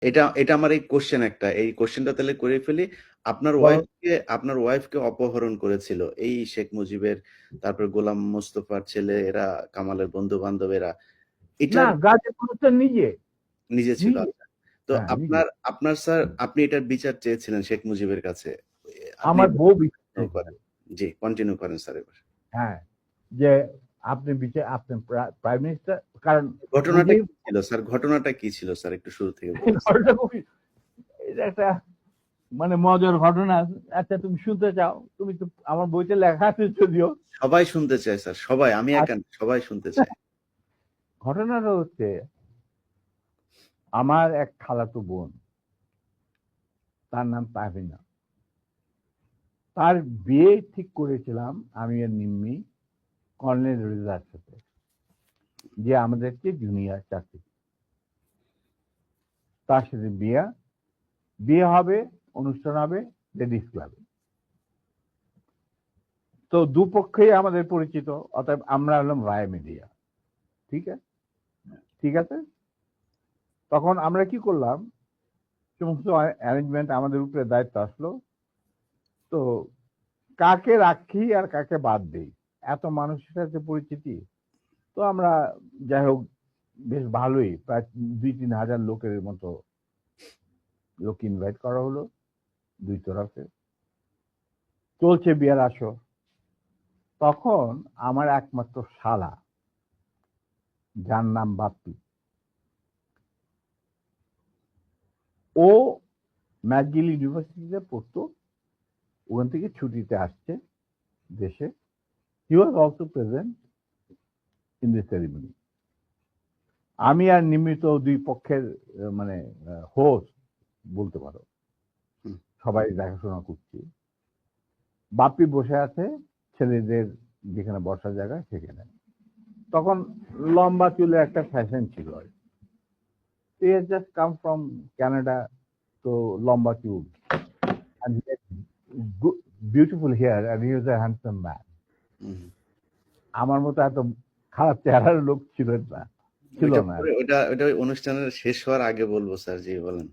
এটা এটা আমার এই কোশ্চেন একটা, এই কোশ্চেনটা তাহলে করে ফেলি। আপনার বলো। ওয়াইফকে অপহরণ করেছিল এই শেখ মুজিবের, তারপর গোলাম মোস্তফার ছেলে, এরা কামালের বন্ধু বান্ধবেরা, না, এটার গাজী মনুষ্য নিজে নিজে ছিল। নিজে আচ্ছা, তো হ্যাঁ, নিজে। আপনার আপনার স্যার, আপনি এটার বিচার চেয়েছিলেন শেখ মুজিবের কাছে, আপনি আমার বউ বিচার কন্টিনিউ চেয়েছিল। করেন। জি, কন্টিনিউ করেন স্যার এবার। হ্যাঁ, যে আপনি প্রাইম মিনিস্টার, কারণ ঘটনাটা মুজিব কি ছিল স্যার, ঘটনাটা কি ছিল স্যার, একটু শুরু থেকে বলেন। ঘটনা খুবই, এটা একটা মানে মজার ঘটনা। আচ্ছা, তুমি শুনতে চাও? তুমি তো, আমার বইতে লেখা আছে যদিও। সবাই শুনতে চায় স্যার, সবাই, আমি একা আর না, সবাই শুনতে চায়। ঘটনাটা হচ্ছে, আমার এক খালাতো বোন, তার নাম তাহমিনা। তার বিয়ে ঠিক করেছিলাম আমি আর নিম্মি কর্নেল রেজার সাথে, যে আমাদেরকে জুনিয়র চাকরি। তার সাথে বিয়ে বিয়ে হবে, অনুষ্ঠান হবে লেডিস ক্লাবে। তো দুপক্ষেই আমাদের পরিচিত, অতএব আমরা হলাম রায় মিডিয়া। ঠিক আছে, ঠিক আছে। তখন আমরা কি করলাম, সমস্ত অ্যারেঞ্জমেন্ট আমাদের উপরে দায়িত্ব আসলো। তো কাকে রাখি আর কাকে বাদ দিই, এত মানুষের সাথে পরিচিতি। তো আমরা, যাই হোক, বেশ ভালোই, প্রায় 2-3 হাজার লোকের মতো লোক ইনভাইট করা হলো দুই তরফে। চলছে বিয়ার আসর। তখন আমার একমাত্র শালা, যার নাম বাপ্পি, ও ম্যাকগিল ইউনিভার্সিটিতে পড়তো, ওখান থেকে ছুটিতে আসছে দেশে। He was also present in the ceremony. আমি আর নিমিত দুই পক্ষের মানে হোস্ট বলতে পারো, হুম। সবাই দেখাশোনা করছি। বাপ্পি বসে আছে ছেলেদের যেখানে বসার জায়গা সেখানে। তখন লম্বা চুলে একটা ফ্যাশন ছিল। He has just come from Canada, তো লম্বা চুল, and he had beautiful hair, and he was a handsome man. হুম। আমার মতো এত খারাপ চেহারার লোক ছিল না, ছিল ওইটা না। পরে, ওটা ওই অনুষ্ঠানের শেষ হওয়ার আগে বলবো স্যার, জি বলেন।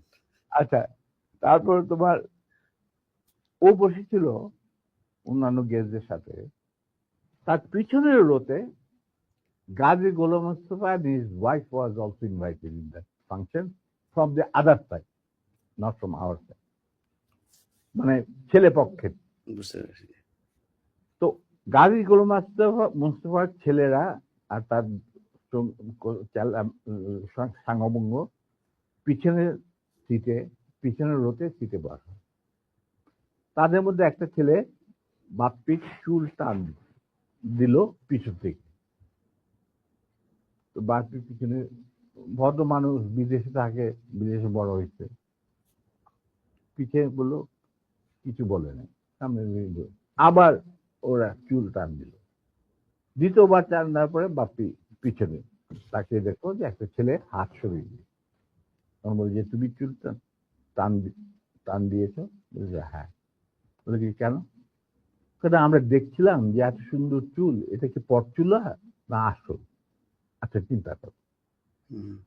আচ্ছা, তারপর তোমার, ও বসেছিল অন্যান্য গেস্টদের সাথে। তার পিছনের রোতে গাজী গোলাম Mustafa and his wife was also invited in that function from the other side, not from our side, মানে ছেলে পক্ষের। বুঝতে পেরেছি। তো গাজী গোলাম মুস্তফার ছেলেরা আর তার সাঙ্গবঙ্গ পিছনের সিটে, পিছনের রোতে সিটে বসা। তাদের মধ্যে একটা ছেলে বাপ্পির চুল টান দিল পিছন থেকে। তো বাপ্পির পিছনে, ভদ্র মানুষ, বিদেশে থাকে, বিদেশে বড় হয়েছে, পিছিয়ে বললো, কিছু বলে নাই, সামনে আবার ওরা চুল টান দিল। দ্বিতীয়বার টান দেওয়ার পরে বাপ্পি পিছনে তাকে দেখো যে একটা ছেলে হাত সরিয়ে দিল। তখন বলে যে, তুমি চুল টান টান দিয়েছ? বলছে হ্যাঁ। বলে কি, কেন? কারণ আমরা দেখছিলাম যে এত সুন্দর চুল, এটা কি পরচুলা না আসল? আচ্ছা, চিন্তা করো। হুম।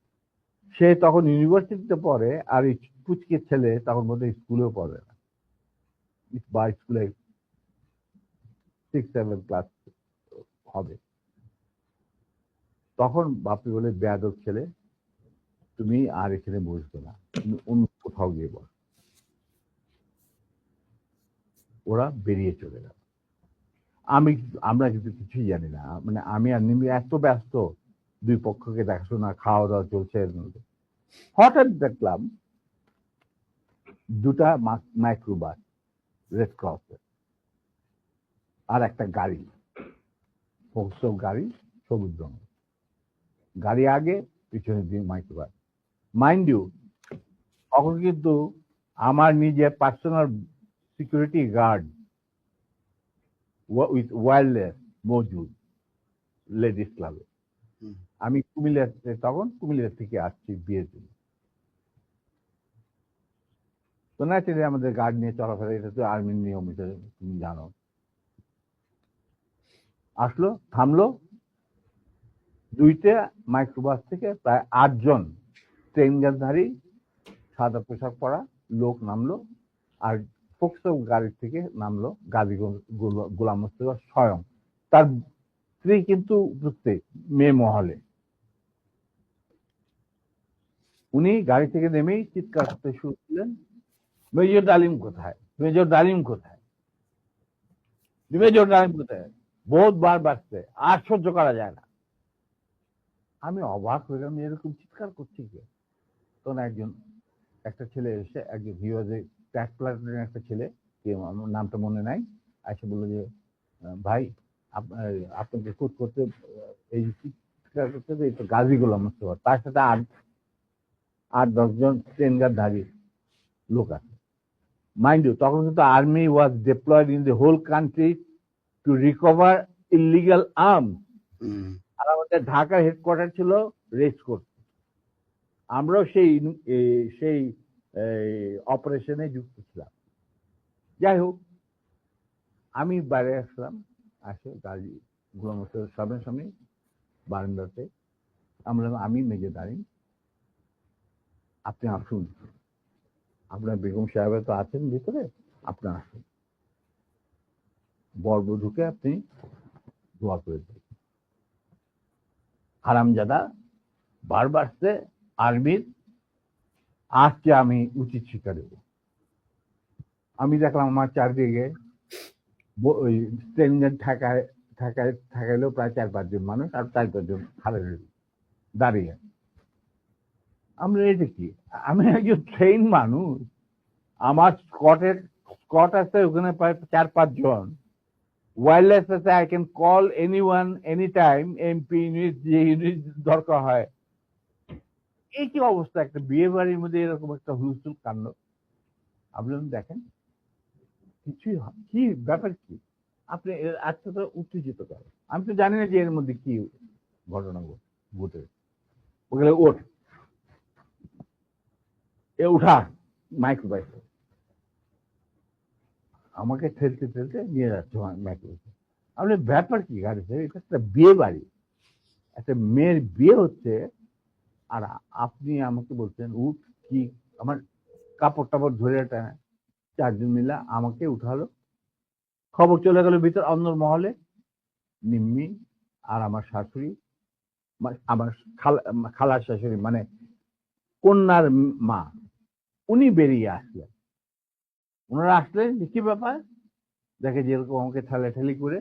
সে তখন ইউনিভার্সিটিতে পড়ে, আর এই পুচকে ছেলে তখন বোধহয় স্কুলেও পড়ে না, বা স্কুলে 6-7 ক্লাস হবে। তখন বাপি বলে, বেয়াদব ছেলে, তুমি আর এখানে বসবে না, তুমি অন্য কোথাও গিয়ে বস। ওরা বেরিয়ে চলে গেল। আমরা কিন্তু কিছুই জানি না, মানে আমি আর নিমি এত ব্যস্ত, দুই পক্ষকে দেখাশোনা, খাওয়া দাওয়া চলছে এর মধ্যে। হঠাৎ দেখলাম দুটা মাইক্রোবাস, রেড ক্রসের, আর একটা গাড়ি, ফোকসো গাড়ি, সবুজ রঙের গাড়ি আগে, পিছনে দিয়ে মাইক্রোবাস। মাইন্ড ইউ, তখন কিন্তু আমার নিজের personal security guard with wireless মজুদ লেডিস ক্লাবে। হুম। আমি কুমিল্লাতে, তখন কুমিল্লা থেকে আসছি বিয়ের জন্য। তো ন্যাচারালি আমাদের গার্ড নিয়ে চলাফেরা, এটা তো আর্মির নিয়ম, এটা তুমি জানো। আসলো, থামলো, দুইটা মাইক্রোবাস থেকে প্রায় 8 জন ট্রেনজারধারী সাদা পোশাক পরা লোক নামলো, আর ফোকসো গাড়ি থেকে নামলো গাজী গোলাম মোস্তফা স্বয়ং। তার স্ত্রী কিন্তু উপস্থিত মেয়ে মহলে। উনি গাড়ি থেকে নেমেই চিৎকার করতে শুরু করলেন, মেজর ডালিম কোথায়, মেজর ডালিম কোথায়, মেজর ডালিম কোথায়। বহুতবার বাড়ছে, আর সহ্য করা যায় না। আমি অবাক হয়ে গেলাম, এরকম চিৎকার করছি কে? তখন একটা ছেলে এসে, একজন হিওয়াজে ট্যাক প্লাটুনের একটা ছেলে, কে আমার নামটা মনে নাই, এসে বললো যে ভাই আপনাকে খুঁত করতে এই চিৎকার করতে, এই তো গাজী গোলাম মোস্তফা, তার সাথে 8-10 জন ট্রেনগার ধারী লোক আছে। মাইন্ড ইউ, তখন কিন্তু army was deployed in the whole country to recover illegal arms. আর আমাদের ঢাকার হেডকোয়ার্টার ছিল রেস কোর্ট। আমরাও সেই অপারেশনে যুক্ত ছিলাম। যাই হোক, আমি বাইরে আসলাম, আসে গাজী গোলাম মোস্তফার সামনে বারান্দাতে। আমি মেজর ডালিম, আপনি আসুন, আপনার বেগম সাহেবের তো আছেন ভিতরে, আপনি আসুন, বরবধূকে আপনি দোয়া করে দেন। হারামজাদা বারবার সে আর্মির, আজকে আমি উচিত শিক্ষা দেব। আমি দেখলাম আমার চারদিকে ওই স্ট্রেঞ্জার ঠেকাইলেও প্রায় 4-5 জন মানুষ, আর 4-5 জন দাঁড়িয়ে। আমরা এটা কি, আমি একজন ট্রেন মানুষ, আমার স্কট আছে ওখানে প্রায় 4-5 জন, ওয়্যারলেস আছে, I can call anyone any time, MP unit যে ইউনিট দরকার হয়। এই কি অবস্থা, একটা বিয়ে বাড়ির মধ্যে এরকম একটা হুলস্থুল কাণ্ড। আপনি দেখেন কিছুই কি ব্যাপার কি, আপনি আজকে তো উত্তেজিত করেন। আমি তো জানি না যে এর মধ্যে কি ঘটনা ঘটে। ওখানে ওঠ, এ উঠা, মাইক্রোবাইস আমাকে ঠেলতে ঠেলতে নিয়ে যাচ্ছে মাইক্রোবাইস। আপনি ব্যাপার কি গাড়িতে, এটা একটা বিয়ে বাড়ি, একটা মেয়ের বিয়ে হচ্ছে, আর আপনি আমাকে বলছেন উঠ। কি আমার কাপড় টাপড় ধরে একটা 4 জন মিলা আমাকে উঠালো। খবর চলে গেল ভিতর অন্য মহলে, নিম্মি আর আমার শাশুড়ি, আমার খালার শাশুড়ি মানে কন্যার মা, উনি বেরিয়ে আসলেন। ওনারা আসলেন যে কি ব্যাপার, দেখে যেরকম আমাকে ঠেলাঠেলি করে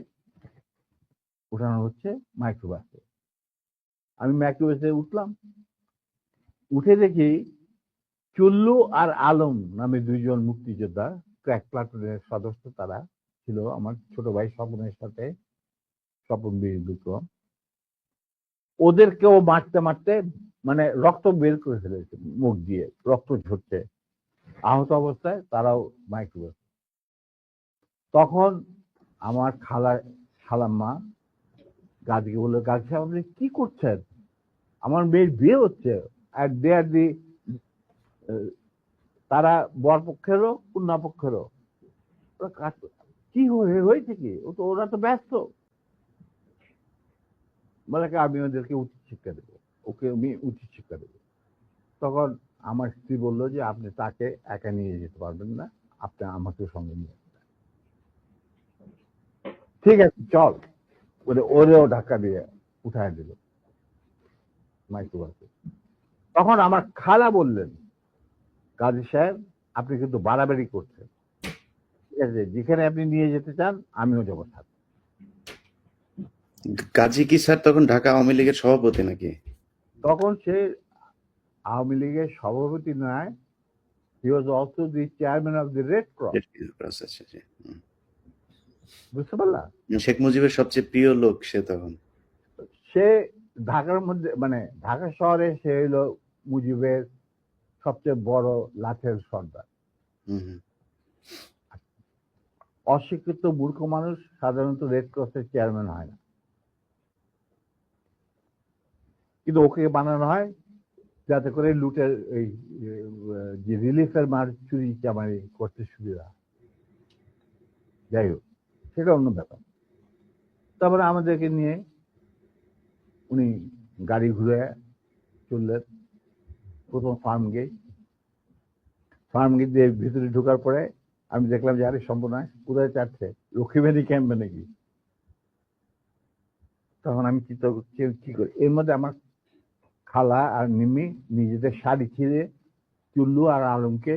উঠানো হচ্ছে মাইক্রোবাসে। আমি মাইক্রোবাসে উঠলাম, উঠে দেখি চুল্লু আর আলম নামে 2 জন মুক্তিযোদ্ধা, ক্র্যাক প্লাটুনের সদস্য, তারা ছিল আমার ছোট ভাই স্বপনের সাথে, স্বপন বীর বিক্রম। ওদেরকেও মারতে মারতে মানে রক্ত বের করে ফেলেছে, মুখ দিয়ে রক্ত ঝরছে, আহত অবস্থায় তারাও মাইক্রোবাস। তখন আমার খালাম্মা গাজীকে বললো, গাজী সাহেব আপনি কি করছেন, আমার মেয়ের বিয়ে হচ্ছে, আর দে আর দি, তারা বর পক্ষেরও কন্যা পক্ষেরও। কি হয়েছে কি, ওরা তো ব্যস্ত। বলে আমি ওদেরকে উচিত শিক্ষা দেবো, ওকে আমি উচিত শিক্ষা দেবো। তখন আমার স্ত্রী বললো যে আপনি তাকে একা নিয়ে যেতে পারবেন না, আপনি আমাকে সঙ্গে নিয়ে আসবেন। ঠিক আছে চল বলে ওরেও ধাক্কা দিয়ে উঠায় দিল মাইক্রোবাসে। তখন আমার খালা বললেন, গাজী সাহেব আপনি কিন্তু বাড়াবাড়ি করছেন, ঠিক আছে, যেখানে আপনি নিয়ে যেতে চান আমিও যাবো সাথে। গাজী কি স্যার তখন ঢাকা আওয়ামী লীগের সভাপতি নাকি? তখন সে আওয়ামী লীগের সভাপতি নয়, he was also the chairman of the Red Cross. বুঝতে পারলা? শেখ মুজিবের সবচেয়ে প্রিয় লোক সে তখন। সে ঢাকার মধ্যে মানে ঢাকা শহরে সে হলো মুজিবের সবচেয়ে বড় লাঠের সর্দার। অশিক্ষিত মূর্খ মানুষ সাধারণত রেড ক্রসের চেয়ারম্যান হয় না, কিন্তু ওকে বানানো হয় যাতে করে লুটের এই যে রিলিফের মার চুরি চামারি করতে সুবিধা। যাই হোক, সেটা অন্য ব্যাপার। তারপরে আমাদেরকে নিয়ে উনি গাড়ি ঘুরে চললেন প্রথম ফার্ম গেট, ফার্ম গেট দিয়ে ভিতরে ঢোকার পরে আমি দেখলাম যে আরে সম্পূর্ণ কোথায় চাচ্ছে, লক্ষ্মীবাড়ি ক্যাম্পে নাকি। তখন আমি চিন্তা করছি কি করি, এর মধ্যে আমার খালা আর মিমি নিজেদের শাড়ি ছিঁড়ে চুল্লু আর আলমকে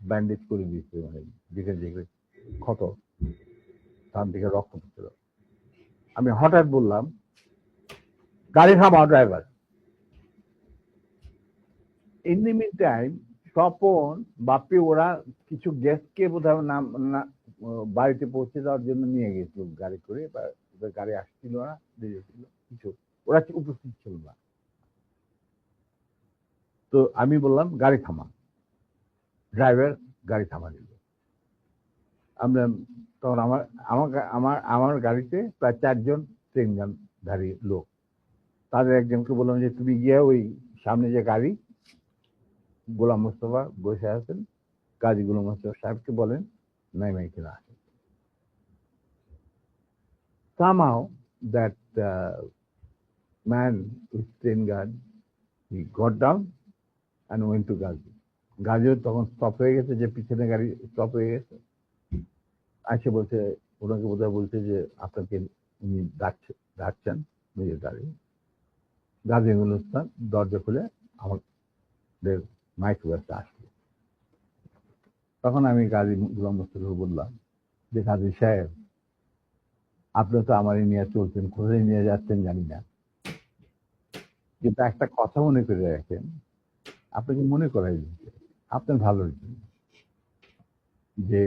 ব্যান্ডেজ করে দিয়েছে, মানে দিকে দিকে ক্ষত, তার দিকে রক্ত পড়ছিল। আমি হঠাৎ বললাম, গাড়ি থামাও driver. In the mean time Swapan Bapi ওরা কিছু গেস্টকে বোধহয় নাম বাড়িতে পৌঁছে দেওয়ার জন্য নিয়ে গেছিল গাড়ি করে, বা ওদের গাড়ি আসছিল না, দেরি ছিল কিছু, ওরা উপস্থিত ছিল না। তো আমি বললাম গাড়ি থামা, ড্রাইভার গাড়ি থামা দিল। আমরা তখন আমার আমার আমার আমার গাড়িতে প্রায় 4 জন ট্রেনধারী লোক, তাদের একজনকে বললাম যে তুমি গিয়ে ওই সামনে যে গাড়ি গোলাম মোস্তফা বসে আছেন, কাজী গোলাম মোস্তফা সাহেবকে বলেন নাই কিনা আসে। Somehow that man with train guard, he got down and went to Gazi. গাজিও তখন স্টপ হয়ে গেছে, যে পিছনে গাড়ি স্টপ হয়ে গেছে। আসে বলছে, ওনাকে বোধহয় বলছে যে আপনাকে উনি ডাকছেন নিজের গাড়ি। গাজী গুলস্তান দরজা খুলে আমাদের মাইক্রোবাসে আসলো। তখন আমি গাজী গোলাম মোস্তফাকে বললাম যে গাজী সাহেব, আপনি তো আমারই নিয়ে চলছেন, কোথায় নিয়ে যাচ্ছেন জানি না, কিন্তু একটা কথা মনে করে রাখেন, আপনাকে মনে করাই দিচ্ছে আপনার ভালোর জন্য, যে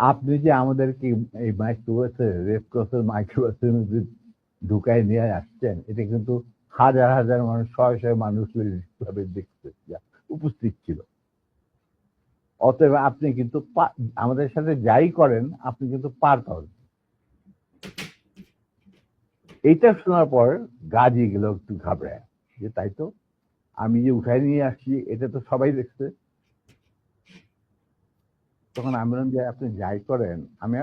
আপনি যে আমাদেরকে এই মাইক্রোবাসে, রেড ক্রসের মাইক্রোবাসের মধ্যে ঢুকায় নিয়ে আসছেন, এটা কিন্তু হাজার হাজার মানুষ, শয়ে শয়ে মানুষ দেখতে উপস্থিত ছিল। অতএব আপনি কিন্তু আমাদের সাথে যাই করেন আপনি কিন্তু পার পাবেন। এইটা শোনার পর গাজী গেল একটু ঘাবড়ায়, যে তাই তো, আমি যে উঠাই নিয়ে আসছি এটা তো সবাই দেখছে। তখন আমি বললাম যে আপনি যাই করেন, আমি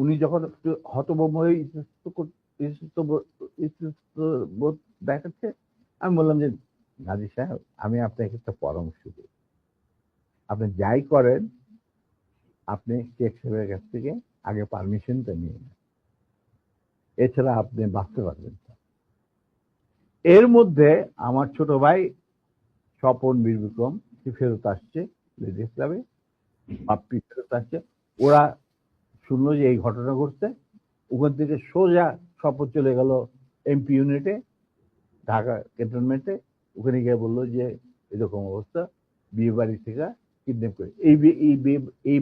উনি যখন একটু হতভম্ব হয়ে বোধ দেখাচ্ছে, আমি বললাম যে গাজী সাহেব, আমি আপনাকে একটা পরামর্শ দিই, আপনি যাই করেন আপনি শেখ সাহেবের কাছ থেকে আগে পারমিশনটা নিয়ে নেন, এছাড়া আপনি বাঁচতে পারবেন না। এর মধ্যে আমার ছোট ভাই স্বপন বীর বিক্রম ফেরত আসছে লেডিস ক্লাবে, বাপ্পি ফেরত আসছে। ওরা শুনলো যে এই ঘটনা ঘটছে, ওখান থেকে সোজা স্বপন চলে গেল এমপি ইউনিটে, ঢাকা ক্যান্টনমেন্টে। ওখানে গিয়ে বললো যে এরকম অবস্থা, বিয়ে বাড়ি থেকে কিডন্যাপ করে। এই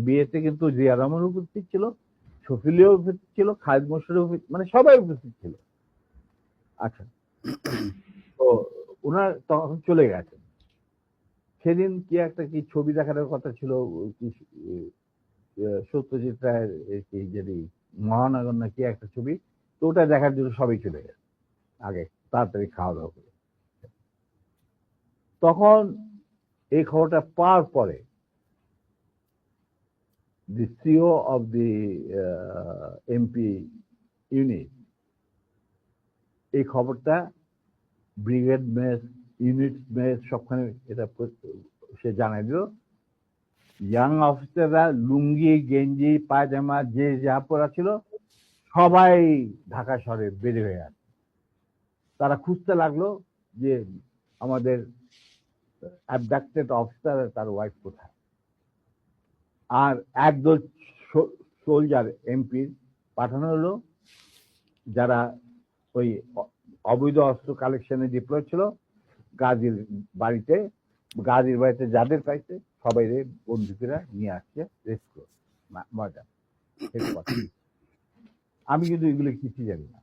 বিয়েতে কিন্তু জিয়া রহমান উপস্থিত ছিল, শফিলিও উপস্থিত ছিল, খালেদ মোশাররফ, মানে সবাই উপস্থিত ছিল। আচ্ছা, তো ওনার তখন চলে গেছেন। সেদিন কি একটা কি ছবি দেখানোর কথা ছিল, সত্যজিৎ রায়ের কি যদি মহানগর না কি একটা ছবি, তো ওটা দেখার জন্য সবাই চলে গেছে আগে তাড়াতাড়ি খাওয়া দাওয়া করে। তখন এই খবরটা পাওয়ার পরে the CEO of the MP unit এই খবরটা ব্রিগেড মেস, ইউনিট মেস সবখানে এটা সে জানাই দিল। ইয়াং অফিসাররা লুঙ্গি গেঞ্জি পায়জামা যে যা পরা ছিল সবাই ঢাকা শহরে বের হয়ে আসে। তারা খুঁজতে লাগলো যে আমাদের অ্যাবডাক্টেড অফিসার তার ওয়াইফ কোথায়। আর একদল সোলজার এমপির পাঠানো হলো, যারা ওই অবৈধ অস্ত্র কালেকশনে ডিপ্লয় ছিল, গাজীর বাড়িতে যাদের পাইছে সবাই বন্দুকেরা নিয়ে আসছে রেস্ট মজা। আমি কিন্তু এগুলো কিছু জানি না।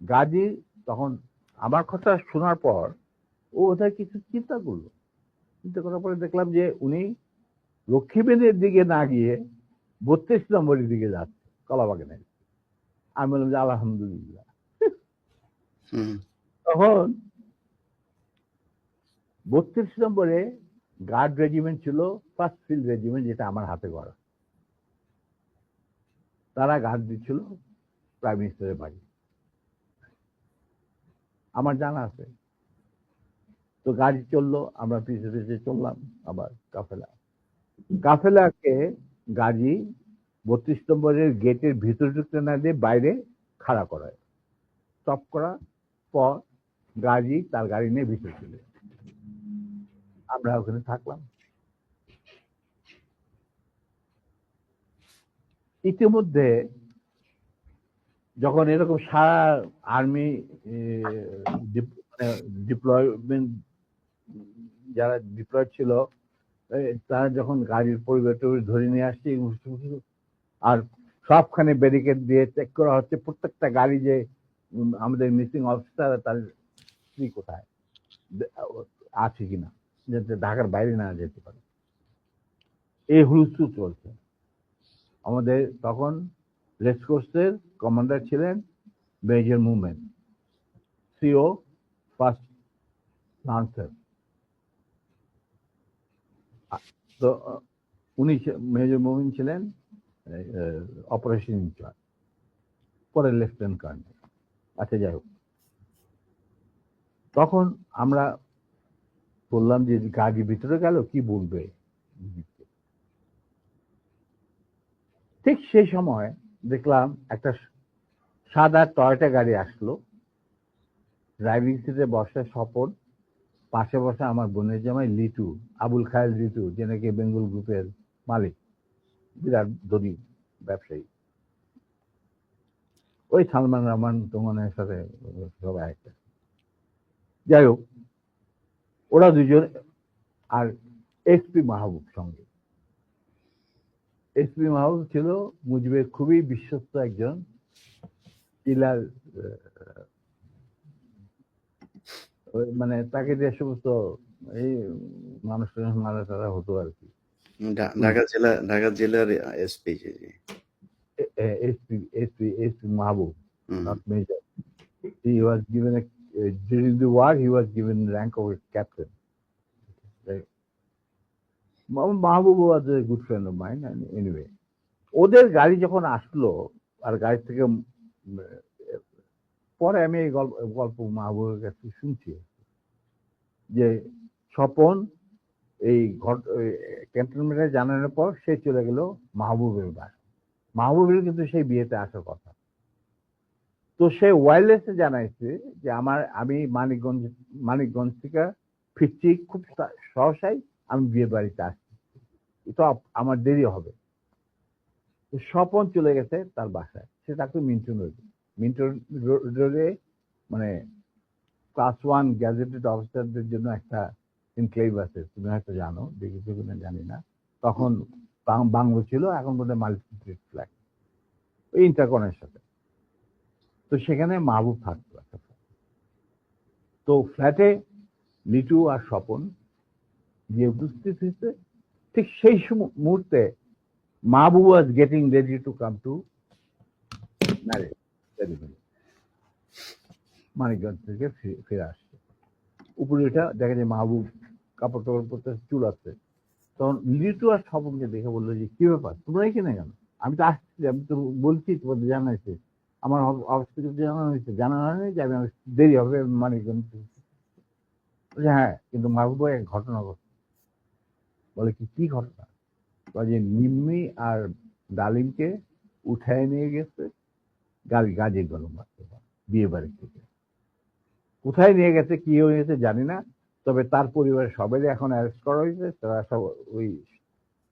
গাজী তখন আমার কথা শোনার পর ও ওদের কিছু চিন্তা করলো, চিন্তা করার পরে দেখলাম যে উনি লক্ষ্মীবেদের দিকে না গিয়ে 32 নম্বরের দিকে যাচ্ছে, কলাবাগানের। আমি বললাম যে আলহামদুলিল্লাহ। তখন 32 নম্বরে গার্ড রেজিমেন্ট ছিল, ফার্স্ট ফিল্ড রেজিমেন্ট, যেটা আমার হাতে করা। তারা গার্ড দিচ্ছিল প্রাইম মিনিস্টারের বাড়ি, আমার জানা আছে। তো গাড়ি চললো, আমরা পিছে পিছে চললাম আবার কাফেলাকে গাড়ি 32 নম্বরের গেটের ভিতরে ঢুকতে না দিয়ে বাইরে খাড়া করায়, স্টপ করার পর গাড়ি তার গাড়ি নিয়ে ভিতরে চলে যায়। আমরা ওখানে থাকলাম। ইতিমধ্যে যখন এরকম সারা আর্মি ডিপ্লয়মেন্ট যারা ডিপ্লয়েড ছিল তারা যখন গাড়ির পরিবেশ ধরে নিয়ে আসছে আর সবখানে ব্যারিকেড দিয়ে চেক করা হচ্ছে প্রত্যেকটা গাড়ি যে আমাদের মিসিং অফিসার তার স্ত্রী কোথায় আছে কিনা, যাতে ঢাকার বাইরে না যেতে পারে। এই হুলস্থুল চলছে। আমাদের তখন রেসকোর্সের কমান্ডার ছিলেন major movement, CO first lancer. তো উনি মেজর মুভমেন্ট ছিলেন অপারেশন ইনচার্জ, পরে লেফটেন্যান্ট কর্নেল। আচ্ছা, যাই হোক, তখন আমরা বললাম যে গাড়ির ভিতরে গেল কি বলবে। ঠিক সেই সময় দেখলাম একটা সাদা টয়টা গাড়ি আসলো, ড্রাইভিং সিটে বসে স্বপন, পাশে বসে আমার বোনের জামাই লিটু, আবুল খায়ের লিটু, যে নাকি বেঙ্গল গ্রুপের মালিক, বিরাট ধনী ব্যবসায়ী, ওই সালমান রহমান তোমানের সাথে সবাই একটা। যাই হোক, ওরা দুজন আর এসপি মাহবুব সঙ্গে। এসপি মাহবুব ছিল মুজিবের খুবই বিশ্বস্ত একজন কিলার, মানে তাকে যে সমস্ত এই মানুষ মারা টারা হতো আর কি। ঢাকা জেলার SP SP Mahbub, not major. He was given during the war he was given rank of a captain. Mahbub was a good friend of mine, and anyway, ওদের গাড়ি যখন আসলো আর গাড়ি থেকে পরে আমি এই গল্প মাহবুবের কাছে শুনছি যে স্বপন এই ক্যান্টনমেন্টে জানানোর পর সে চলে গেল মাহবুবের বাসা। মাহবুবের কিন্তু সেই বিয়েতে আসার কথা। তো সে ওয়্যারলেসে জানাইছে যে আমি মানিকগঞ্জ থেকে ফিরছি, খুব সহসাই আমি বিয়ে বাড়িতে আসছি, এটা আমার দেরি হবে। স্বপন চলে গেছে তার বাসায়, সে থাকতো মিন্টন রোডে, মানে ক্লাস 1 গ্যাজেটেড অফিসারদের জন্য একটা এনক্লেভ আছে, তুমি হয়তো জানো, দেখেছো কিনা জানি না। তখন বাংলো ছিল, এখন বোধহয় মাল্টি ফ্ল্যাট, ওই ইন্টারকনের সাথে। তো সেখানে মাহবুব থাকতো একটা। তো ফ্ল্যাটে লিটু আর স্বপন গিয়ে উপস্থিত হয়েছে। ঠিক সেই মুহূর্তে Mahbub was getting ready to come to marriage ceremony. Manikganj থেকে ফিরে আসছে, উপরে এটা দেখা যায় মাহবুব কাপড় টাপড় পরতে, চুল আছে। তখন লিটু আর স্বপনকে দেখে বললো যে কি ব্যাপার, তোমরা এখানে কেন? আমি তো আসছি, আমি তো বলছি তোমাদের জানাইছে, আমার অফিস থেকে জানানো হয়েছে, জানানো হয়নি যে আমি দেরি হবে মানিকগঞ্জ। হ্যাঁ, কিন্তু মাহবুব এক ঘটনা ঘটছে। বলে কি ঘটনা? যে নিম্মি আর ডালিমকে উঠায় নিয়ে গেছে গাজী গরম বিয়ে বাড়ি থেকে। কোথায় নিয়ে গেছে, কি হয়েছে জানি না, তবে তার পরিবারের সবাই এখন অ্যারেস্ট করা হয়েছে। তারা সব ওই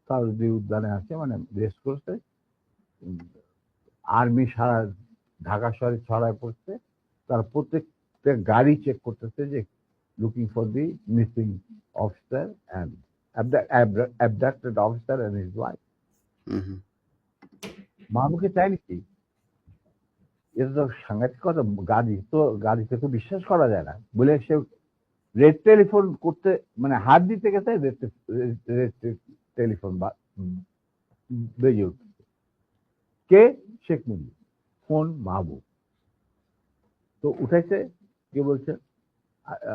সাউদি উদ্যানে আছে, মানে রেস্ট করছে। আর্মি সারা ঢাকা শহরে ছড়ায় পড়ছে, তার প্রত্যেকটা গাড়ি চেক করতেছে যে looking for the missing officer and abducted officer and his wife. মাহবুবকে চাইনি কি, এটা তো সাংঘাতিক কথা। গাড়িতে তো বিশ্বাস করা যায় না বলে সে রেড টেলিফোন করতে, মানে হাত দিতে গেছে, রেড টেলিফোন বেজে উঠছে। কে? শেখ মুজিব। ফোন মাহবুব। তো উঠাইছে, কে বলছে?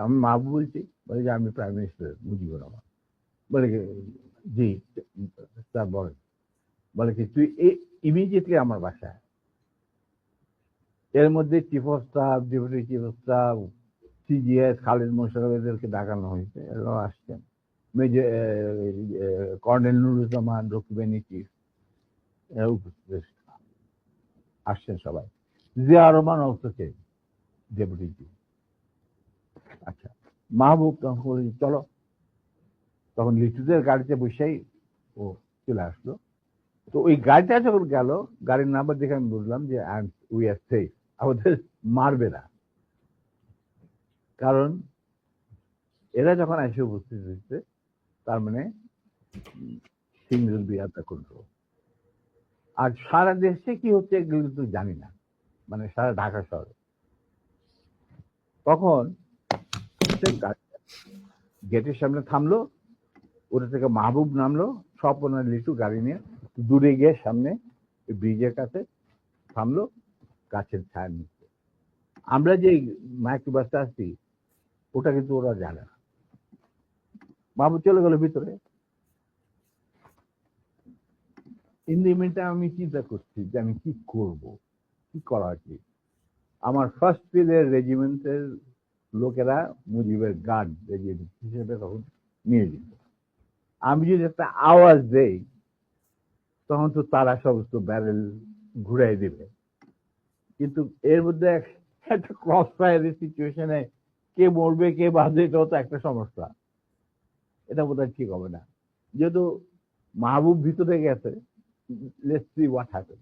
আমি মাহবুব বলছি। বলে যে আমি প্রাইম মিনিস্টার মুজিবুর রহমান। বলে কি? জি স্যার বলেন। বলে কি তুই ইমিডিয়েটলি আমার বাসায়। এর মধ্যে chief of staff, deputy chief of staff, CGS Khalid Mosharraf এদেরকে ডাকানো হয়েছে, এরাও আসছেন। Major colonel Nuruzzaman, Rakib chief, এরাও উপস্থিত আসছেন সবাই। Zia Rahman also change deputy chief. আচ্ছা, মাহবুব তখন বলে চলো, তখন লিটুদের গাড়িতে বসেই ও চলে আসলো। তো ওই গাড়িটা যখন গেল, গাড়ির নাম্বার দেখে আমি বুঝলাম যে উই আর সেফ, আমাদের মারবে না। কারণ এরা যখন এসে উপস্থিত হয়েছে, তার মানে things will be under control। আর সারা দেশে কি হচ্ছে এগুলো কিন্তু জানি না, মানে সারা ঢাকা শহরে। তখন গেটের সামনে থামলো, ওটা থেকে মাহবুব নামলো, স্বপনা লিটু গাড়ি নিয়ে দূরে গিয়ে সামনে ব্রিজের কাছে থামলো, গাছের ছায়া নিচ্ছে। আমরা যে মাইক্রো বাসটা আসছি ওটা কিন্তু ওরা জানে না। মাহবুব চলে গেল ভিতরে। ইন দি মিনটাইম আমি চিন্তা করছি যে আমি কি করব, কি করা উচিত। আমার ফার্স্ট ফিল্ডের রেজিমেন্টের লোকেরা মুজিবের গার্ড রেজিমেন্ট হিসেবে তখন নিয়ে যেত। আমি যদি একটা আওয়াজ দেই তখন তো তারা সমস্ত ব্যারেল ঘুরাই দেবে। কিন্তু এর মধ্যে একটা ক্রস ফায়ারের সিচুয়েশনে কে মরবে কে বাঁধবে, এটাও তো একটা সমস্যা। এটা বোধহয় ঠিক হবে না। যেহেতু মাহবুব ভিতরে গেছে, লেটস সি হোয়াট হ্যাপেন।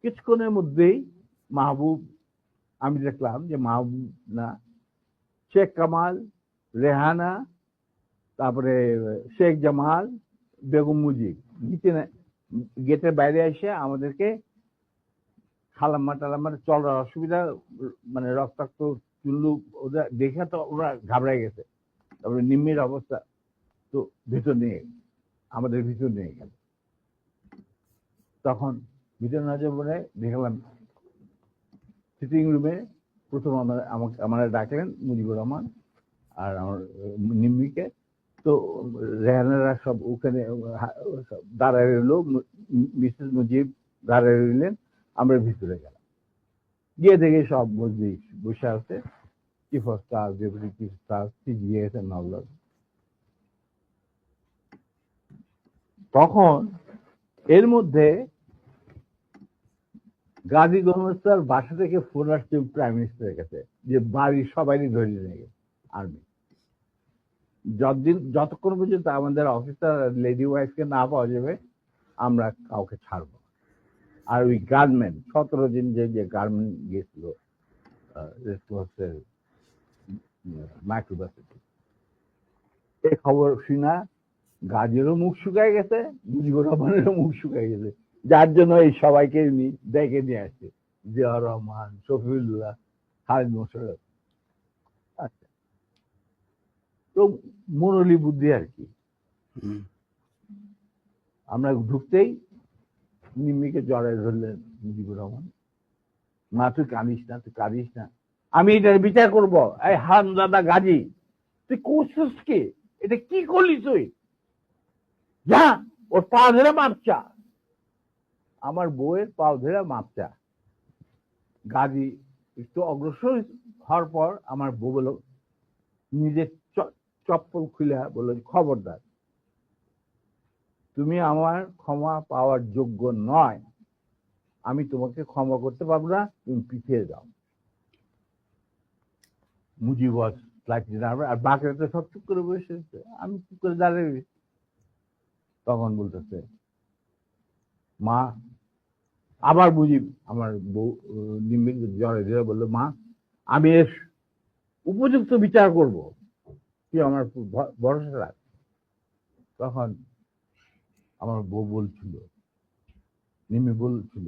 কিছুক্ষণের মধ্যেই মাহবুব, আমি দেখলাম যে মাহবুব না, শেখ কামাল, রেহানা, তারপরে শেখ জামাল, বেগম মুজিব নিচে গেটের বাইরে এসে আমাদেরকে খালাম্মা টালাম্মা চলার অসুবিধা, মানে রক্তাক্ত চুল্লু ওদের দেখে তো ওরা ঘাবড়ায় গেছে। তারপরে নিম্মির অবস্থা তো ভিতর নিয়ে আমাদের ভিতর নিয়ে গেল। তখন ভিতর নজর পড়ে দেখলাম সিটিং রুমে প্রথম আমাকে ডাকলেন মুজিবুর রহমান আর আমার নিম্মিকে। তো রেহানারা সব ওখানে দাঁড়ায় রইল, মিসেস মুজিব দাঁড়ায় রইলেন, আমরা ভিতরে গেলাম। গিয়ে দেখে সব মজলিস বসে আছে, chief of staff, deputy chief staff, CGS and all. তখন এর মধ্যে গাজী গোলমেস্তার বাসা থেকে ফোন আসছে প্রাইম মিনিস্টারের কাছে যে বাড়ির সবাই ধরে নিয়ে গেছে আর্মি। যতক্ষণ পর্যন্ত আমাদের অফিসার লেডি ওয়াইফকে না পাওয়া যাবে আমরা কাউকে ছাড়বো না। আর ওই গার্মেন্ট 17 দিন যে গার্মেন্ট গেছিল রেসকোর্সের মাইক্রোবাসে, এই খবর শুনা গাজীরও মুখ শুকায় গেছে, মুজিবুর রহমানেরও মুখ শুকায় গেছে, যার জন্য এই সবাইকে ডেকে নিয়ে আসছে, জিয়া রহমান, শফিউল্লাহ, খালিদ মোশাররফ। আচ্ছা, তো মুরলী বুদ্ধি আর কি। আমরা ঢুকতেই নিম্মিকে জড়ায় ধরলেন মুজিবুর রহমান, মা তুই কাঁদিস না, তুই কাঁদিস না, আমি এটার বিচার করবো। এই হারামজাদা গাজী, তুই করছিস কি? এটা কি করলি তুই? যা ওর পা ধরে মাপ চা। আমার বউয়ের পা ধরে মাপ চা। গাজী একটু অগ্রসর হওয়ার পর আমার বউ বলল, নিজের চপ্পল খুলে বলল, খবরদার, তুমি আমার ক্ষমা পাওয়ার যোগ্য নয়, আমি তোমাকে ক্ষমা করতে পারবো না, তুমি পিছিয়ে যাও। মুজিব আর বাকিরা তো সব চুপ করে বসে, আমি চুপ করে দাঁড়িয়ে। তখন বলতেছে মা, আবার মুজিব আমার বউ নিম্মিক জ্বরে ধরে বললো, মা আমি এর উপযুক্ত বিচার করব, তুই আমার ভরসা রাখ। তখন আমার বউ বলছিল, নিম্মি বলছিল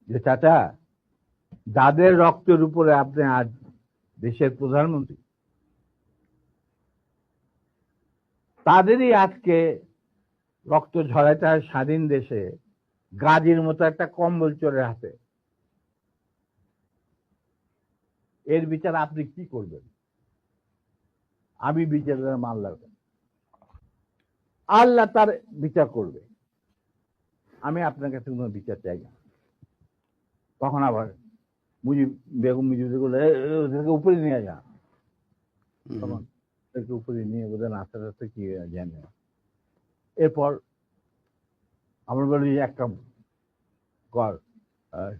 যে চাচা, যাদের রক্তের উপরে আপনি আজ দেশের প্রধানমন্ত্রী, তাদেরই আজকে রক্ত ঝরাইতে হয় স্বাধীন দেশে গাজীর মতো একটা কম্বল চোরের হাতে। এর বিচার আপনি কি করবেন? আমি বিচার আল্লাহ, আল্লাহ তার বিচার করবে, আমি আপনার কাছে কোনো বিচার চাই না। তখন আবার বেগম মুজিব বলে ওদেরকে উপরে নিয়ে যা, হুম, তখন ওদেরকে উপরে নিয়ে বোধহয় নাস্তা টাস্তা কি জানে। এরপর আমরা বলি যে এক কাম কর,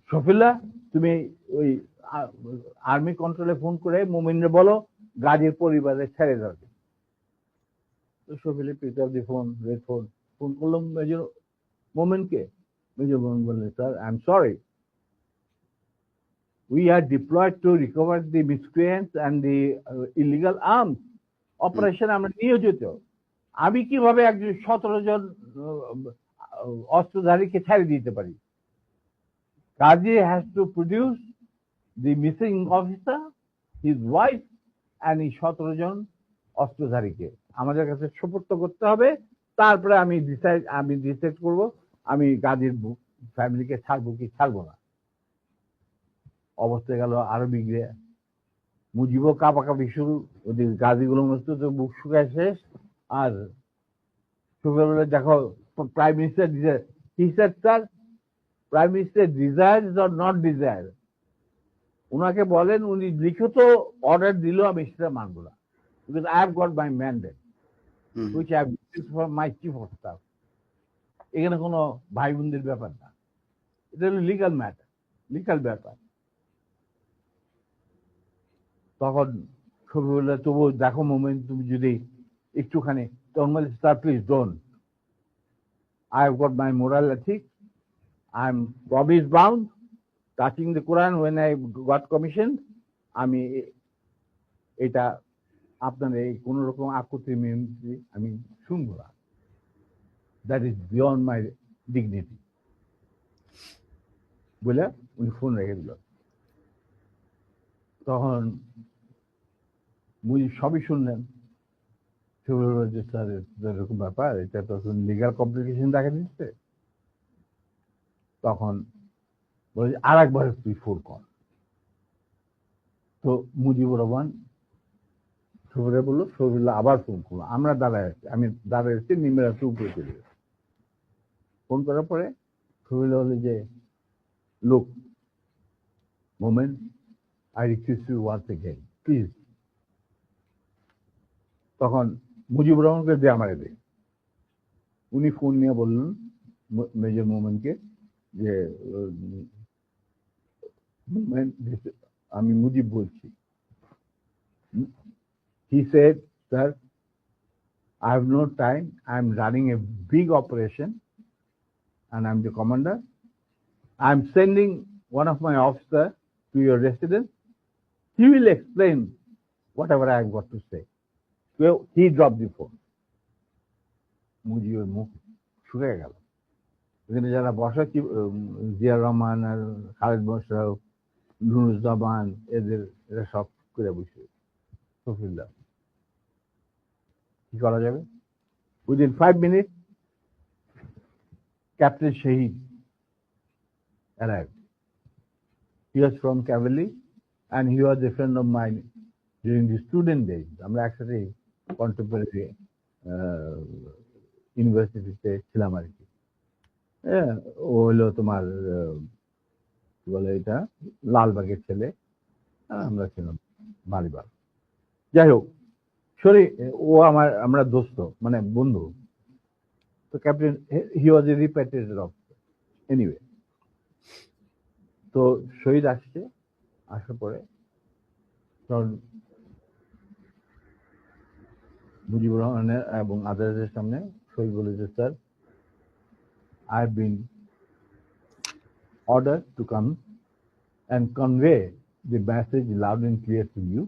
শফিল্লা তুমি ওই আর্মি কন্ট্রোলে ফোন করে মোমিনরে বলো গাজীর পরিবারে ছেড়ে যাবে। তো শফিলে পিক আপ দি ফোন, রেড ফোন করলাম মেজর মোমেনকে। মেজর মোমেন বললেন, sir I am sorry, we are deployed to recover the miscreants and the illegal arms operation আমরা নিয়োজিত। আমি কিভাবে একজন 17 জন অস্ত্রধারীকে ছেড়ে দিতে পারি? Kazi has to produce the missing officer, his wife and এই 17 জন অস্ত্রধারীকে আমাদের কাছে সুপর্দ করতে হবে। তারপরে আমি ডিসাইড করব আমি গাজীর ফ্যামিলিকে ছাড়বো কি ছাড়বো না। অবস্থা গেল আরো বিগড়ে, মুজিবও কাঁপাকাঁপি শুরু, ওদের গাজীগুলোর মধ্যে তো বুক শুকায় শেষ। আর সকালবেলা দেখো prime minister sir prime minister desire or not desire, ওনাকে বলেন উনি লিখিত অর্ডার দিল আমি সেটা মানবো না, because I have got my mandate which I have received from my chief of staff. এখানে কোনো ভাই বোনদের ব্যাপার না, এটা হলো লিগাল ম্যাটার, লিগাল ব্যাপার। তখন ছবি বললে তবু দেখো মোমেন্ট তুমি যদি একটুখানি, তখন বলে sir please don't, I have got my moral ethics, I am promise bound touching the Quran when I got commission. আমি এটা আপনার এই কোন রকম আকুতি মিনতি আমি শুনবো না, that is beyond my dignity বলে উনি ফোন রেখে দিল। তখন মুজিব সবই শুনলেন, যে স্যার এরকম ব্যাপার, এটা তো লিগাল কমপ্লিকেশন দেখা দিচ্ছে। তখন বলে আর একবার তুই ফোন কর। তো মুজিবুর রহমান সবরে বললো, সবরুল্লাহ আবার ফোন করলো, আমরা দাঁড়ায় আছি, আমি দাঁড়ায় আছি, নিমের আসতে উপরে চলে গেছে। ফোন করার পরে সবরুল্লাহ বলে যে লোক moment, I request you once again please. তখন মুজিবুর রহমানকে দে আমারে দে। উনি ফোন নিয়ে বললেন মেজর মোমেনকে যে আমি মুজিব বলছি। He said, sir, I have no time, I am running a big operation and I am the commander. I am sending one of my officers to your residence. He will explain whatever I have got to say. So he dropped the phone. মুজিবের মুখ শুকিয়ে গেল। এখানে যারা বসা জিয়া রহমান আর খালেদ মোশাররফ, নুরুজ্জামান, এরা সব করে বসে সফিল্লাহ কি করা যাবে। Within 5 minutes Captain Shahid arrived. He was from cavalry and he was a friend of mine during the student days. আমরা একসাথে কন্টেম্পোরারি ইউনিভার্সিটিতে ছিলাম আর কি। হ্যাঁ, ও হলো তোমার কি বলে এটা লালবাগের ছেলে, আমরা ছিলাম মালিবাগ। যাই হোক, ও আমরা দোস্ত মানে বন্ধু। তো captain he was a repatriated officer anyway. তো শহীদ আসছে, আসার পরে তখন মুজিবুর রহমানের এবং আদালতের সামনে শহীদ বলেছে, sir I have been ordered to come and convey the message loud and clear to you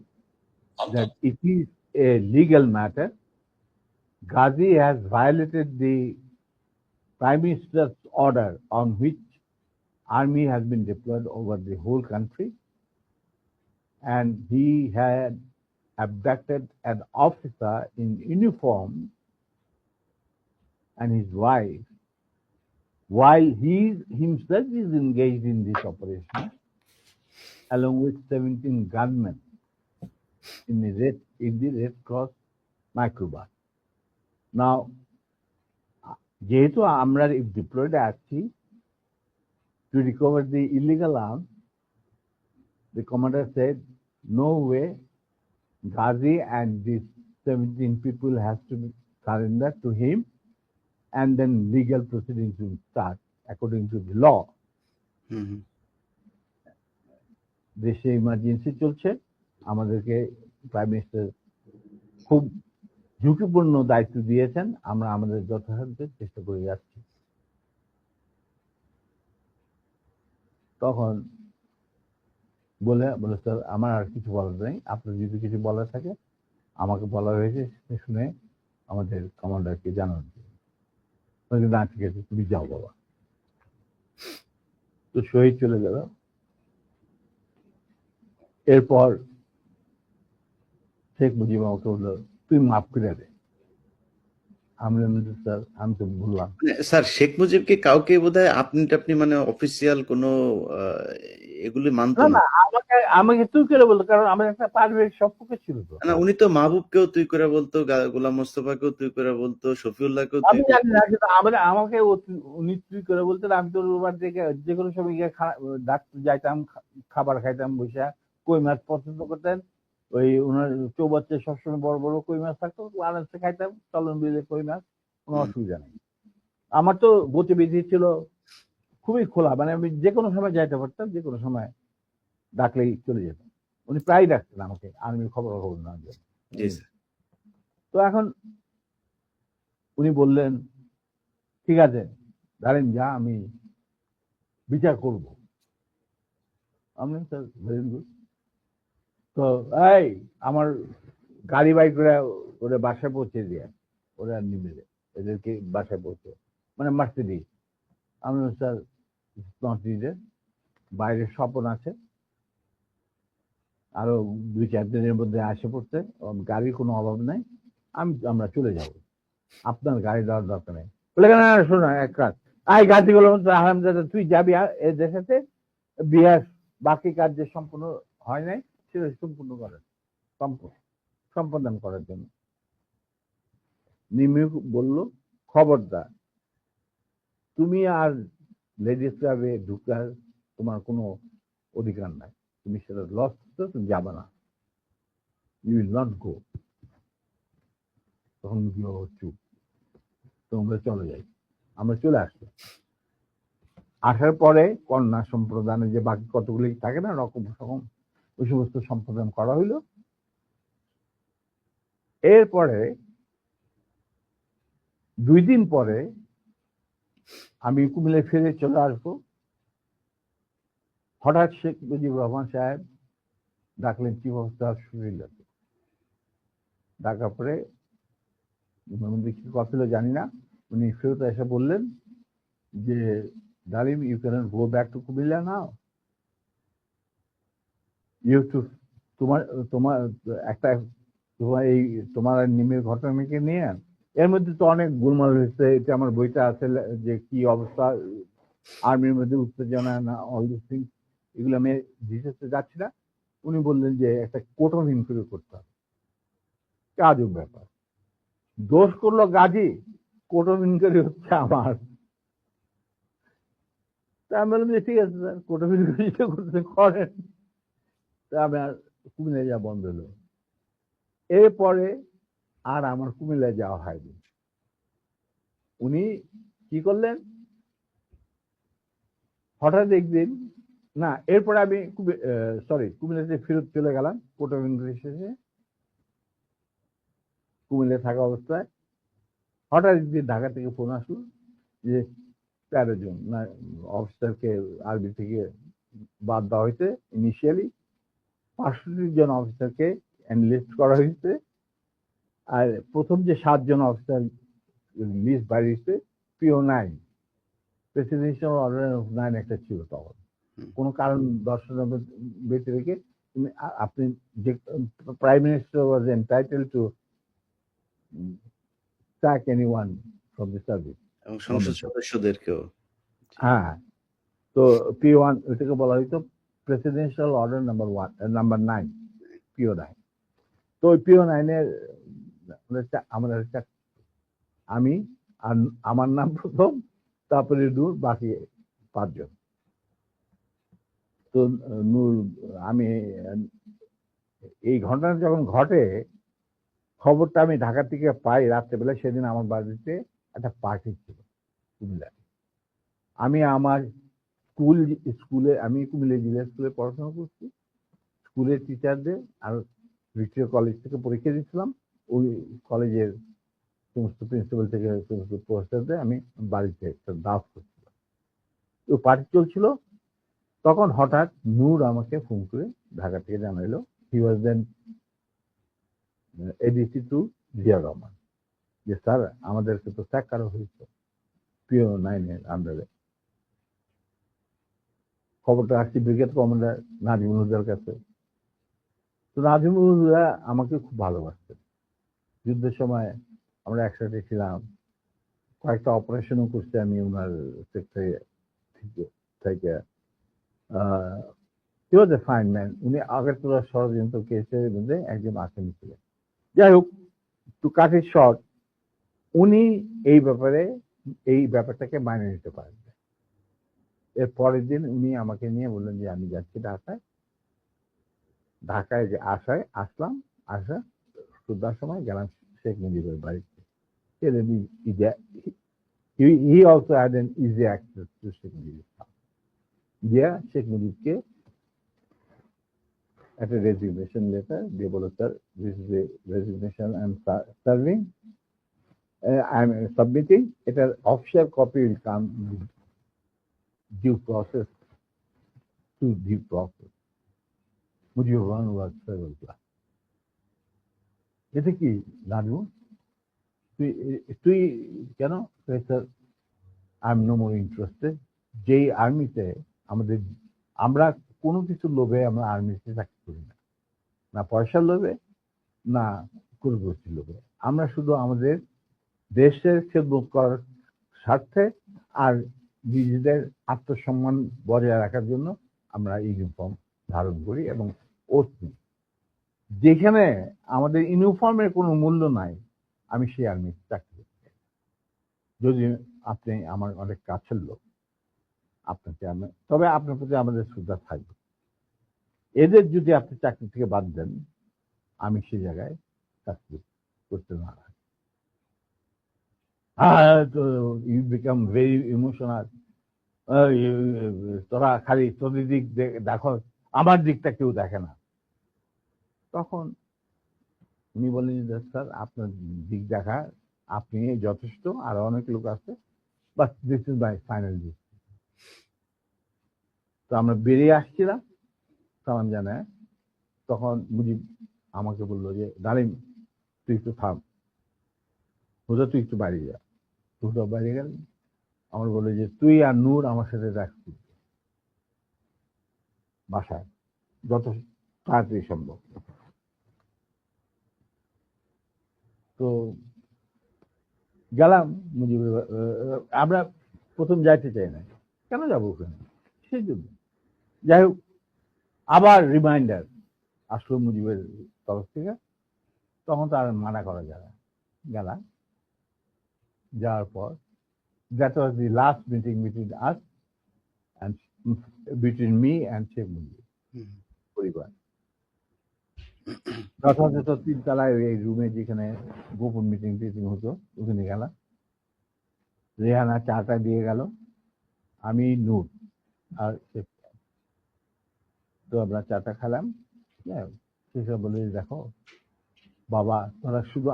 that it is a legal matter. Ghazi has violated the Prime Minister's order on which army has been deployed over the whole country, and he had abducted an officer in uniform and his wife while he himself is engaged in this operation along with 17 gunmen in the Red Cross microbus. Now, যেহেতু আমরা diploid আছি to recover the illegal arms, The commander said, no way, Ghazi and these 17 people has to be surrendered to him, and then legal proceedings will start according to the law. হুম, হুম। দেশে emergency চলছে, আমাদেরকে prime minister খুব ঝুঁকিপূর্ণ দায়িত্ব দিয়েছেন, আমরা আমাদের যথাসাধ্য চেষ্টা করে যাচ্ছি। তখন বলে স্যার আমার আর কিছু বলার নেই, আপনার যদি কিছু বলার থাকে আমাকে বলা হয়েছে শুনে আমাদের কমান্ডারকে জানান। না ঠিক আছে, তুমি যাও বাবা। তো শহীদ চলে গেল। এরপর শেখ মুজিব আমাকে বললো, তুই মাফ করে দে। আমি স্যার আমি তো বললাম। স্যার শেখ মুজিব কি কাউকে বোধহয় আপনি টাপনি মানে অফিসিয়াল কোনো এগুলি মানতো না না? না, আমাকে তুই করে বলতো, কারণ আমার একটা পারিবারিক সম্পর্ক ছিল তো। না, উনি তো মাহবুবকেও তুই করে বলতো, গোলাম মোস্তফাকেও তুই করে বলতো, শফিউল্লাহকেও তুই আমি করে জানি না, কিন্তু আমাকে উনি তুই করে বলতেন। আমি তো ওর বাড়ি থেকে যে কোনো সময় গিয়ে ডাক্তার যাইতাম, খাবার খাইতাম বসে। কই মাছ পছন্দ করতেন, ওই ওনার চৌবাচ্চে সবসময় বড় বড় কই মাছ থাকতো, আরামসে খাইতাম, চলন বিলে কই মাছ, কোনো অসুবিধা নেই। আমার তো গতিবিধি ছিল খুবই খোলা, মানে আমি যে কোনো সময় যাইতে পারতাম, যে কোনো সময় ডাকলেই চলে যেতাম। উনি প্রায় ডাকতেন আমাকে আর্মির খবর নেওয়ার জন্য। জি স্যার। তো এখন উনি বললেন, ঠিক আছে ধরেন যা, আমি বিচার করব। আমি স্যার ভেরি গুড। তো এই আমার গাড়ি বাইক করে ওরা বাসায় পৌঁছে দিয়ে, ওরা নিবে এদেরকে বাসায় পৌঁছে, মানে মার্সিডিজ। আমি স্যার নট নিডেড, বাইরে স্বপন আছে, আরো 2-4 দিনের মধ্যে আসে পড়তে, গাড়ির কোনো অভাব নাই, আমরা চলে যাব, আপনার গাড়ি দেওয়ার দরকার নেই। বলে না শোনো এক কাজ, গাড়িগুলো আহমদাদা তুই যাবি এদের সাথে বিহার, বাকি কাজ যে সম্পূর্ণ হয় নাই সেটা সম্পূর্ণ করার সম্পাদন করার জন্য। নিমি বলল, খবরদার তুমি আর লেডিস ক্লাবে ঢুকার তোমার কোনো অধিকার নাই, তুমি সেটা লস তুমি যাবে না, ইউ উইল নট গো। তখন চুপ, তোমরা চলে যাই। আমরা চলে আসলো। আসার পরে কন্যা সম্প্রদানে যে বাকি কতগুলি থাকে না রকম রকম, ওই সমস্ত সম্প্রদান করা হইলো। এরপরে 2 দিন পরে আমি কুমিল্লা ফিরে চলে আসবো। হঠাৎ শেখ মুজিবুর রহমান সাহেব ডাকলেন চিফ অফ স্টাফ শফিউল্লাহকে। ডাকার পরে কি কথা ছিল জানি না, উনি ফেরত এসে বললেন যে Dalim, you can go back to Comilla now, you to তোমার তোমার একটা তোমার এই তোমার নিমের ঘটনাকে নিয়ে এর মধ্যে তো অনেক গোলমাল হয়েছে। এটা আমার বইটা আছে, যে কি অবস্থা আর্মির মধ্যে উত্তেজনা না, অল দিস থিংস, এগুলো আমি ডিটেলসে যাচ্ছি না। উনি বললেন যে একটা কোর্ট অফ ইনকোয়ারি করতে হবে। আজব ব্যাপার, দোষ করলো গাজী, কোর্ট অফ ইনকোয়ারি হচ্ছে আমার। তা আমি বললাম যে ঠিক আছে স্যার, কোর্ট অফ ইনকোয়ারি করতে করেন। তা আমার কুমিল্লায় যাওয়া বন্ধ হলো। এরপরে আর আমার কুমিল্লায় যাওয়া হয়নি। উনি কি করলেন, হঠাৎ একদিন, না এরপরে আমি কুমিল্লাতে ফেরত চলে গেলাম কোর্ট অফ ইনকোয়ারি শেষে। কুমিল্লায় থাকা অবস্থায় হঠাৎ একদিন ঢাকা থেকে ফোন আসলো যে 13 জন না অফিসারকে আর্মি থেকে বাদ দেওয়া হয়েছে। ইনিশিয়ালি 65 জন অফিসারকে এনলিস্ট করা হয়েছে, আর প্রথম যে 7 জন অফিসার লিস্ট বাড়িয়েছে, PO9 প্রেসিডেন্সিয়াল অর্ডার 9 একটা ছিল তখন, কোনো কারণ দর্শানোর ব্যক্তি রেখে আপনি যে prime minister was entitle to sack anyone from the service, এবং সংসদ সদস্যদেরকেও। হ্যাঁ। তো P1 ওইটাকে বলা হইতো প্রেসিডেন্সিয়াল অর্ডার নাম্বার 9, PO9। তো ওই PO9 এর আমাদের আমি আর আমার নাম প্রথম, তারপরে বাকি 5 জন। তো তো নূর, আমি এই ঘটনাটা যখন ঘটে, খবরটা আমি ঢাকা থেকে পাই রাত্রেবেলা। সেদিন আমার বাড়িতে একটা পার্টি ছিল কুমিল্লায়। আমি আমার স্কুলে আমি কুমিল্লা জিলা স্কুলে পড়াশোনা করছি। স্কুলের টিচারদের আর ভিক্টোরিয়া কলেজ থেকে পরীক্ষা দিয়েছিলাম। ওই কলেজের সমস্ত প্রিন্সিপাল থেকে সমস্ত প্রফেসরদের আমি বাড়িতে একটা দাওয়াত করছিলাম। তো পার্টি চলছিল, তখন হঠাৎ নূর আমাকে ফোন করে ঢাকা থেকে জানাইলো, হি ওয়াজ দেন এডিসি টু জিয়া রহমান, যে স্যার আমাদেরকে তো স্যাক করা হয়েছে পিও 9 এর আন্ডারে। খবরটা আসছে ব্রিগেড কমান্ডার নাজিমুল হুদার কাছে। তো নাজিমুল হুদা আমাকে খুব ভালোবাসতেন। যুদ্ধের সময় আমরা একসাথে ছিলাম, কয়েকটা অপারেশনও করছি আমি ওনার সেক্টরে থেকে। হি ওয়াজ এ ফাইন ম্যান। উনি আগরতলা ষড়যন্ত্র কেসের মধ্যে একজন আসামি ছিলেন। যাই হোক, টু কাট ইট শর্ট, উনি এই ব্যাপারটাকে মানিয়ে নিতে পারেন। এর পরের দিন উনি আমাকে নিয়ে বললেন যে আমি যাচ্ছি ঢাকায়। ঢাকায় যে আসলাম, সন্ধ্যার সময় গেলাম শেখ মুজিবের বাড়িতে। He also had an easy access to Sheikh মুজিবের house. গিয়া শেখ মুজিবকে একটা রেজিগনেশন লেটার দিয়ে বলো, sir this is a resignation I am serving, I am submitting. এটার official copy will come due process to due process. Mujibur Rahman was several class. এতে কি নাজমুল, তুই কেন? Sir I am no more interested. যেই আর্মিতে আমরা কোনো কিছু লোভে আমরা আর্মিতে চাকরি করি না, না পয়সার লোভে, না কুরবস্তির লোভে। আমরা শুধু আমাদের দেশের খেদমত করার স্বার্থে আর নিজেদের আত্মসম্মান বজায় রাখার জন্য আমরা ইউনিফর্ম ধারণ করি এবং ওত নিই। যেখানে আমাদের ইউনিফর্মের কোনো মূল্য নাই, আমি সেই আর্মিতে চাকরি করতে। যদি আপনি আমার অনেক কাছের লোক, তবে আপনার প্রতি আমাদের শ্রদ্ধা থাকবে। এদের যদি আপনি চাকরি থেকে বাদ দেন, আমি সেই জায়গায় চাকরি করতে না। You become very emotional. তোরা খালি তোদের দিক দেখো, আমার দিকটা কেউ দেখে না। তখন উনি বললেন যে স্যার আপনার দিক দেখা আপনি যথেষ্ট, আর অনেক লোক আছে, but this is my final decision. তো আমরা বেরিয়ে আসছিলাম সালাম জানায়। তখন মুজিব আমাকে বললো যে ডালিম তুই একটু থাম, হুদা তুই একটু বাইরে যা। হুদা বাইরে গেল। আমার বললো যে তুই আর নূর আমার সাথে রাখবি বাসায় যত তাড়াতাড়ি সম্ভব। তো গেলাম মুজিবের। আমরা প্রথম যাইতে চাই না, কেন যাবো ওখানে, সেই জন্য। যাই হোক, আবার রিমাইন্ডার আসলো মুজিবের তরফ থেকে। তখন তার মানা করা যায় না। গেলাম, যাওয়ার পর that was the last meeting between us and between me and Sheikh Mujib পরিবার। যথাযথ 3 তলায় এই রুমে যেখানে গোপন মিটিং হতো, ওখানে গেলাম। রেহানা চাটা দিয়ে গেল, আমি নূর আর তো আমরা চাটা খেলাম। সেসব বলে দেখো বাবা, তোরা শুধু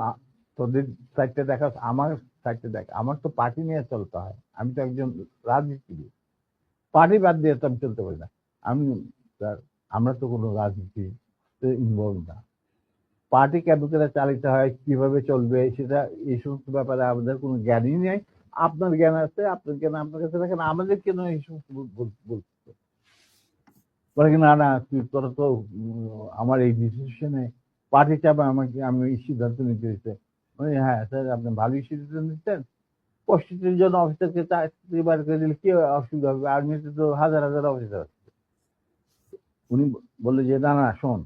তোদের সাইডটা দেখা, আমার সাইডটা দেখ। আমার তো পার্টি নিয়ে চলতে হয়, আমি তো একজন রাজনীতিবিদ। পার্টি বাদ দিয়ে তো আমি চলতে পারি না। আমরা তো কোনো রাজনীতি ইনভলভ না। পার্টি কেন চালিত হয়, কিভাবে চলবে, সেটা এই সমস্ত ব্যাপারে আমাদের কোনো জ্ঞানই নেই। আপনার জ্ঞান আছে, আপনার জ্ঞান আপনার কাছে রাখেন, আমাদের কেন এই সমস্ত বলতে বলে কি না তোরা তো আমার এই ডিসিশনে পার্টি চাপে আমাকে, আমি এই সিদ্ধান্ত নিতে দিতে। হ্যাঁ স্যার, আপনি ভালোই সিদ্ধান্ত নিচ্ছেন। 65 জন অফিসারকে চাকরি বার করে দিলে কি অসুবিধা হবে? আর্মিতে তো হাজার হাজার অফিসার আছে। উনি বললো যে না শোন,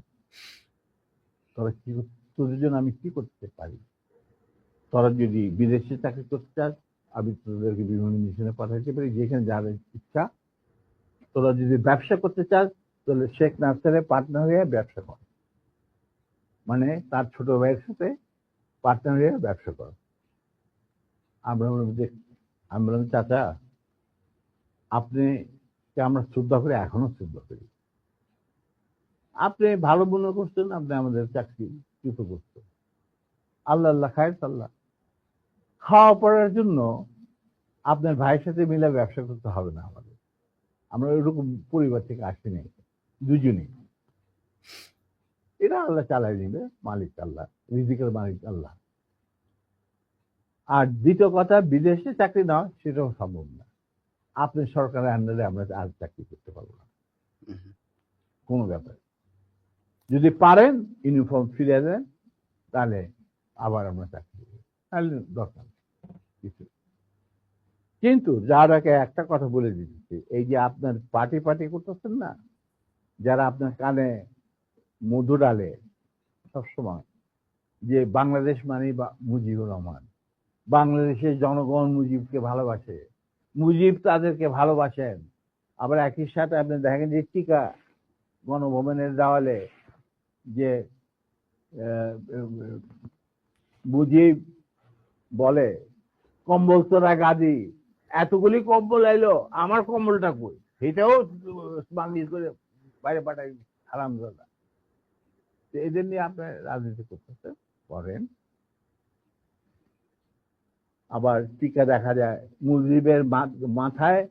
তোদের জন্য আমি কি করতে পারি? তোরা যদি বিদেশে চাকরি করতে চাস, আমি তোদেরকে বিভিন্ন মিশনে পাঠাতে পারি, যেখানে যাদের ইচ্ছা। তোরা যদি ব্যবসা করতে চাস, তাহলে শেখ নাসেরের পার্টনার হয়ে ব্যবসা করে, মানে তার ছোট ভাইয়ের সাথে পার্টনার হয়ে ব্যবসা করে। আমরা বললাম যে, আমি বললাম চাচা আপনি কে আমরা শ্রদ্ধা করি, এখনো শ্রদ্ধা করি। আপনি ভালো মনে করছেন, আপনি আমাদের চাকরি চ্যুত করছেন। আল্লাহ আল্লাহ খায়ের আল্লাহ, খাওয়া পড়ার জন্য আপনার ভাইয়ের সাথে মিলে ব্যবসা করতে হবে না আমাদের। আমরা ওইরকম পরিবার থেকে আসি নাই দুজনেই। এটা আল্লাহ চালাই নিবে, মালিক আল্লাহ, রিজিকের মালিক আল্লাহ। আর দ্বিতীয় কথা, বিদেশে চাকরি নেওয়া সেটাও সম্ভব না। আপনি সরকারের আন্ডারে আমরা আর চাকরি করতে পারবো না, কোনো ব্যাপার। যদি পারেন ইউনিফর্ম ফিরে দেন, তাহলে আবার আমরা চাকরি দেবো, তাহলে দরকার কিছু। কিন্তু যার আগে একটা কথা বলে দিচ্ছি, এই যে আপনার পার্টি করতেছেন না, যারা আপনার কানে মধু ডালে সবসময় যে বাংলাদেশ মানে মুজিবুর রহমান, বাংলাদেশের জনগণ মুজিবকে ভালোবাসে, মুজিব তাদেরকে ভালোবাসেন। আবার একই সাথে আপনি দেখেন যে টিকা গণভবনের দেওয়ালে যে মুজিব বলে কম্বল তোরা গাদি, এতগুলি কম্বল এলো, আমার কম্বলটা কই, সেটাও বাংলিশ করে বাইরে পাঠাই হারামজাদা। এদের নিয়ে আপনার রাজনীতি করতেছে করেন। আবার টিকা দেখা যায় মুজিবের মাথায়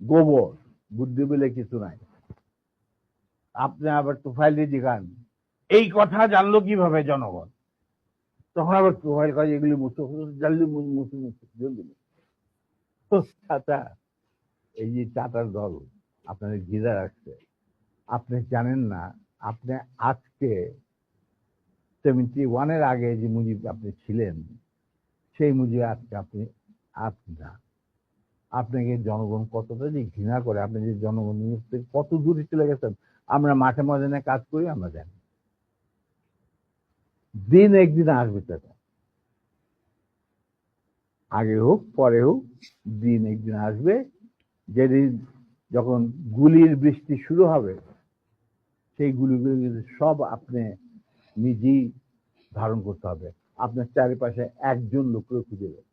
গোবর, বুদ্ধি বলে কিছু নাই। আপনি আবার তোফাইল জিগান এই কথা জানলো কিভাবে জনগণ, তখন আবার তোফাইল কাজ এগুলি জানলি জলদি। চাচা, এই যে চাটার দল আপনাদের ঘিরে রাখছে, আপনি জানেন না, আপনি আজকে 71-এর আগে যে মুজিব আপনি ছিলেন, সেই মুজিব আজকে আপনি না। আপনাকে জনগণ কতটা যে ঘৃণা করে, আপনি যে জনগণ কত দূরে চলে গেছেন। আমরা মাঠে ময়দানে কাজ করি, আমরা জানি দিন একদিন আসবে চাচা, আগে হোক পরে হোক, দিন একদিন আসবে যেদিন যখন গুলির বৃষ্টি শুরু হবে, সেই গুলিগুলো সব আপনি নিজেই ধারণ করতে হবে। আপনার চারিপাশে একজন লোককে খুঁজে দেবে,